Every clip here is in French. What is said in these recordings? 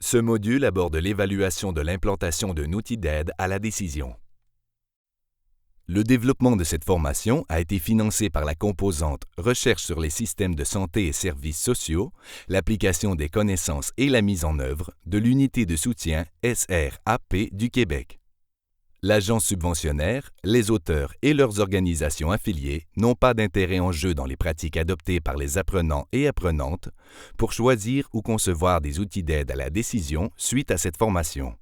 Ce module aborde l'évaluation de l'implantation d'un outil d'aide à la décision. Le développement de cette formation a été financé par la composante Recherche sur les systèmes de santé et services sociaux, l'application des connaissances et la mise en œuvre de l'unité de soutien SRAP du Québec. L'agence subventionnaire, les auteurs et leurs organisations affiliées n'ont pas d'intérêt en jeu dans les pratiques adoptées par les apprenants et apprenantes pour choisir ou concevoir des outils d'aide à la décision suite à cette formation.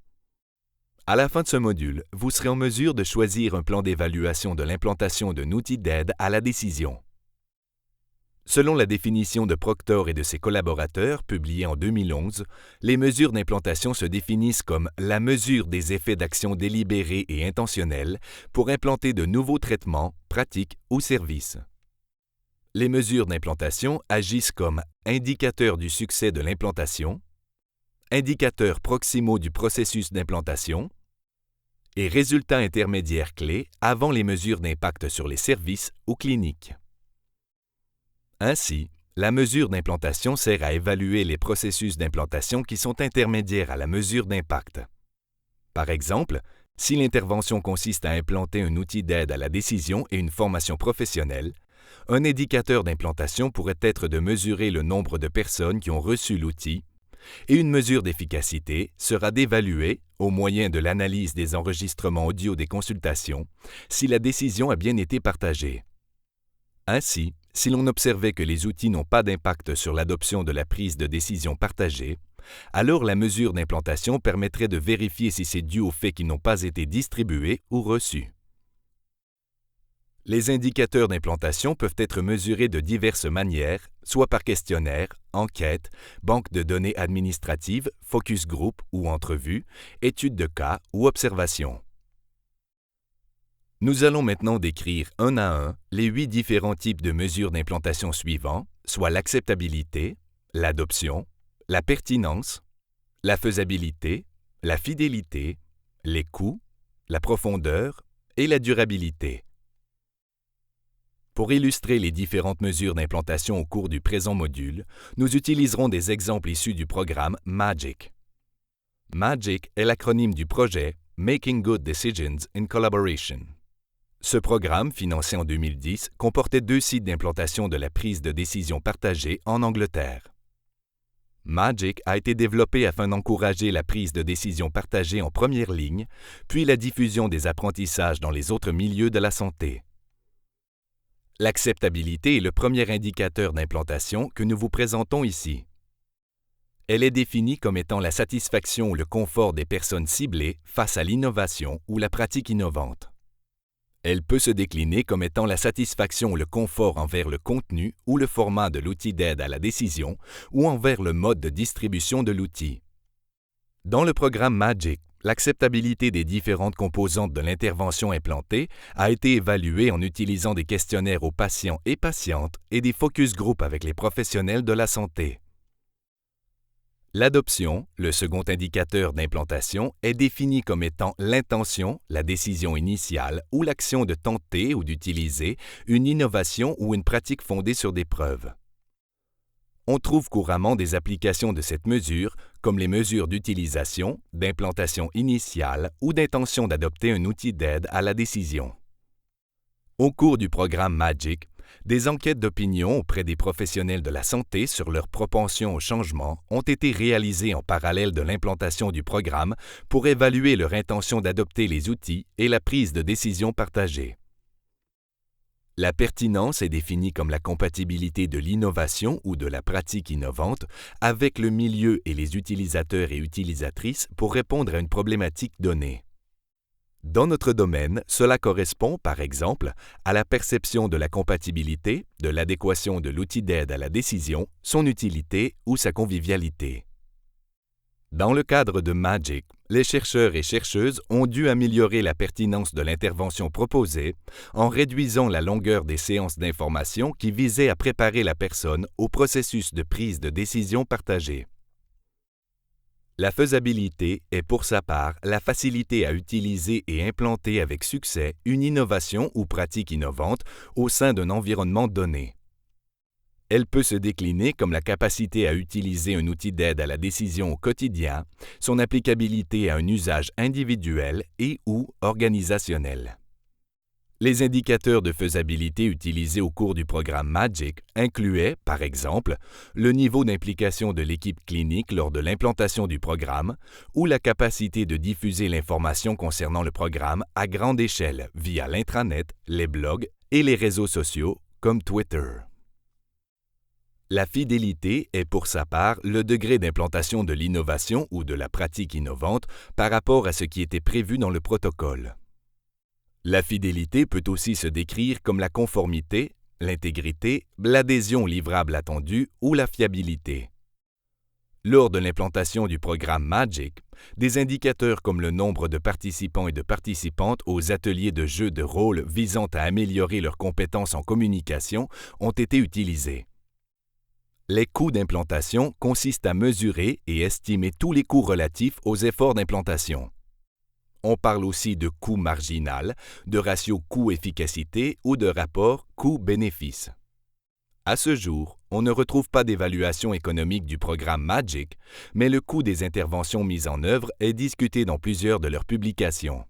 À la fin de ce module, vous serez en mesure de choisir un plan d'évaluation de l'implantation d'un outil d'aide à la décision. Selon la définition de Proctor et de ses collaborateurs, publiée en 2011, les mesures d'implantation se définissent comme la mesure des effets d'action délibérés et intentionnels pour implanter de nouveaux traitements, pratiques ou services. Les mesures d'implantation agissent comme indicateurs du succès de l'implantation, indicateurs proximaux du processus d'implantation et résultats intermédiaires clés avant les mesures d'impact sur les services ou cliniques. Ainsi, la mesure d'implantation sert à évaluer les processus d'implantation qui sont intermédiaires à la mesure d'impact. Par exemple, si l'intervention consiste à implanter un outil d'aide à la décision et une formation professionnelle, un indicateur d'implantation pourrait être de mesurer le nombre de personnes qui ont reçu l'outil, et une mesure d'efficacité sera d'évaluer, au moyen de l'analyse des enregistrements audio des consultations, si la décision a bien été partagée. Ainsi, si l'on observait que les outils n'ont pas d'impact sur l'adoption de la prise de décision partagée, alors la mesure d'implantation permettrait de vérifier si c'est dû au fait qu'ils n'ont pas été distribués ou reçus. Les indicateurs d'implantation peuvent être mesurés de diverses manières, soit par questionnaire, enquête, banque de données administratives, focus group ou entrevue, étude de cas ou observation. Nous allons maintenant décrire un à un les 8 différents types de mesures d'implantation suivants, soit l'acceptabilité, l'adoption, la pertinence, la faisabilité, la fidélité, les coûts, la profondeur et la durabilité. Pour illustrer les différentes mesures d'implantation au cours du présent module, nous utiliserons des exemples issus du programme MAGIC. MAGIC est l'acronyme du projet Making Good Decisions in Collaboration. Ce programme, financé en 2010, comportait 2 sites d'implantation de la prise de décision partagée en Angleterre. MAGIC a été développé afin d'encourager la prise de décision partagée en première ligne, puis la diffusion des apprentissages dans les autres milieux de la santé. L'acceptabilité est le premier indicateur d'implantation que nous vous présentons ici. Elle est définie comme étant la satisfaction ou le confort des personnes ciblées face à l'innovation ou la pratique innovante. Elle peut se décliner comme étant la satisfaction ou le confort envers le contenu ou le format de l'outil d'aide à la décision ou envers le mode de distribution de l'outil. Dans le programme MAGIC, l'acceptabilité des différentes composantes de l'intervention implantée a été évaluée en utilisant des questionnaires aux patients et patientes et des focus group avec les professionnels de la santé. L'adoption, le second indicateur d'implantation, est définie comme étant l'intention, la décision initiale ou l'action de tenter ou d'utiliser une innovation ou une pratique fondée sur des preuves. On trouve couramment des applications de cette mesure, comme les mesures d'utilisation, d'implantation initiale ou d'intention d'adopter un outil d'aide à la décision. Au cours du programme MAGIC, des enquêtes d'opinion auprès des professionnels de la santé sur leur propension au changement ont été réalisées en parallèle de l'implantation du programme pour évaluer leur intention d'adopter les outils et la prise de décision partagée. La pertinence est définie comme la compatibilité de l'innovation ou de la pratique innovante avec le milieu et les utilisateurs et utilisatrices pour répondre à une problématique donnée. Dans notre domaine, cela correspond, par exemple, à la perception de la compatibilité, de l'adéquation de l'outil d'aide à la décision, son utilité ou sa convivialité. Dans le cadre de MAGIC, les chercheurs et chercheuses ont dû améliorer la pertinence de l'intervention proposée en réduisant la longueur des séances d'information qui visaient à préparer la personne au processus de prise de décision partagée. La faisabilité est pour sa part la facilité à utiliser et implanter avec succès une innovation ou pratique innovante au sein d'un environnement donné. Elle peut se décliner comme la capacité à utiliser un outil d'aide à la décision au quotidien, son applicabilité à un usage individuel et/ou organisationnel. Les indicateurs de faisabilité utilisés au cours du programme MAGIC incluaient, par exemple, le niveau d'implication de l'équipe clinique lors de l'implantation du programme ou la capacité de diffuser l'information concernant le programme à grande échelle via l'intranet, les blogs et les réseaux sociaux comme Twitter. La fidélité est pour sa part le degré d'implantation de l'innovation ou de la pratique innovante par rapport à ce qui était prévu dans le protocole. La fidélité peut aussi se décrire comme la conformité, l'intégrité, l'adhésion livrable attendue ou la fiabilité. Lors de l'implantation du programme MAGIC, des indicateurs comme le nombre de participants et de participantes aux ateliers de jeux de rôle visant à améliorer leurs compétences en communication ont été utilisés. Les coûts d'implantation consistent à mesurer et estimer tous les coûts relatifs aux efforts d'implantation. On parle aussi de coût marginal, de ratio coût-efficacité ou de rapport coût-bénéfice. À ce jour, on ne retrouve pas d'évaluation économique du programme MAGIC, mais le coût des interventions mises en œuvre est discuté dans plusieurs de leurs publications.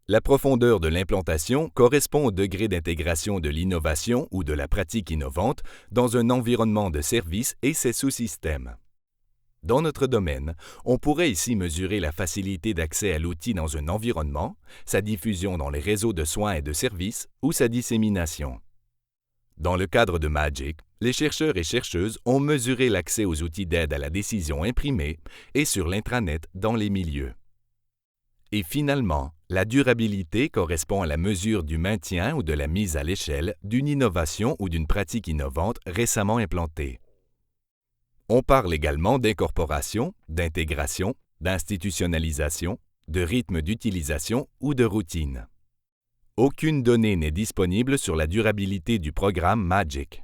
La profondeur de l'implantation correspond au degré d'intégration de l'innovation ou de la pratique innovante dans un environnement de service et ses sous-systèmes. Dans notre domaine, on pourrait ici mesurer la facilité d'accès à l'outil dans un environnement, sa diffusion dans les réseaux de soins et de services ou sa dissémination. Dans le cadre de MAGIC, les chercheurs et chercheuses ont mesuré l'accès aux outils d'aide à la décision imprimés et sur l'intranet dans les milieux. Et finalement, la durabilité correspond à la mesure du maintien ou de la mise à l'échelle d'une innovation ou d'une pratique innovante récemment implantée. On parle également d'incorporation, d'intégration, d'institutionnalisation, de rythme d'utilisation ou de routine. Aucune donnée n'est disponible sur la durabilité du programme MAGIC.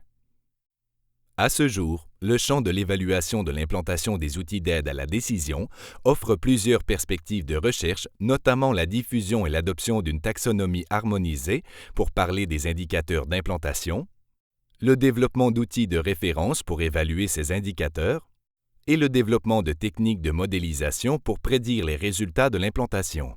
À ce jour, le champ de l'évaluation de l'implantation des outils d'aide à la décision offre plusieurs perspectives de recherche, notamment la diffusion et l'adoption d'une taxonomie harmonisée pour parler des indicateurs d'implantation, le développement d'outils de référence pour évaluer ces indicateurs et le développement de techniques de modélisation pour prédire les résultats de l'implantation.